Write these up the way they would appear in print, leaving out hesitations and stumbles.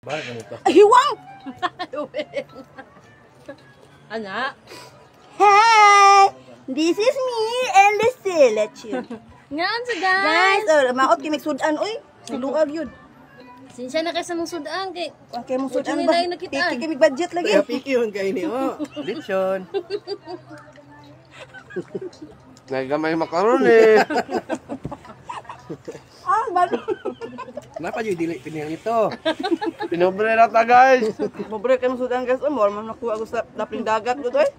Bakit ganito? Ay, hiwang! Anak? Hi! This is me and the Selection. Ngaan sa Guys, maot kimig sudan, uy. Luag yun. Sinsya na kayo sa mong sudaan kay... Okay, mong sudan Kung ba? nila yung nakitaan. Piki kimig budget lagi. Kaya piki yun kayo ni mo. Lechon. Nagamay makaroon eh. Ah, balo. Kenapa yung dili pinili ito? Pinobre na ta guys. Mabre kayo mong sudan, guys. Amor, nakuha ko sa napling dagat ko, uy.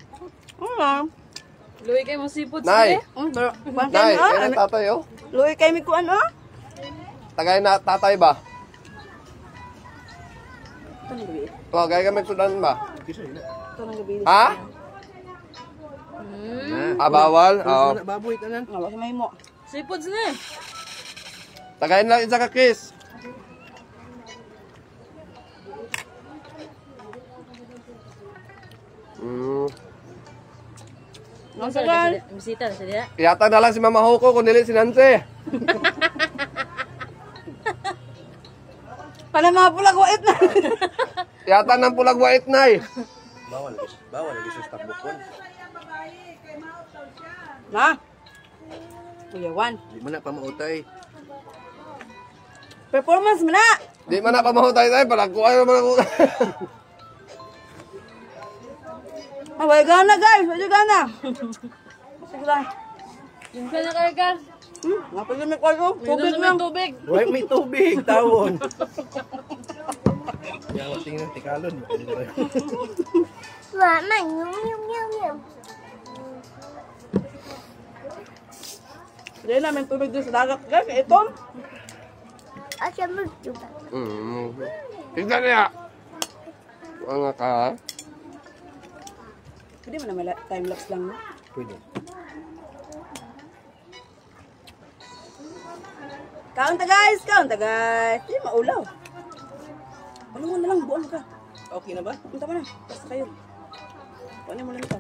Luwi kayo mong seafood Nay. Pero, Nay, kaya tatay oh. Luwi kayo mig kuan, oh. Tagay na tatay ba? Ito nang gabi. O, gaya ka magsudan ba? Ito nang gabi. Ha? Ah, bawal? Oo. Baboy ka na. Nga, sa may mo. Seafoods na eh. Tagayin lang isa ka kiss. Masagan. Bisita na siya. Yata na lang si Mama Hoko kung dili si Nancy. Pala mga pulag wait na. Yata ng pulag wait na eh. Bawal lagi sa stock bukon. Na. Kuyawan. Di mo na pamautay. Performance mo na. Di man na pamahutay tayo, palagkuhan naman ako. Ah, wala gana, guys. Wala gana. Sige lang. Yung ka na karga. Napalimik ko. Tubig lang. Tubig. Why may tubig, tawon. Yang tingin ng tikalon. Mama, yum. Hindi namin tubig din sa dagat, guys. Ito. Asa mo juga. Tignan niya. Mga ka. Hindi mo naman time-lapse lang, no? Pwede. Kaunta, guys. Kaunta, guys. Hindi, maulaw. Ano mo na lang, buwan ka. Okay na ba? Punta ka na. Basta kayo. Kunin mo lang ito.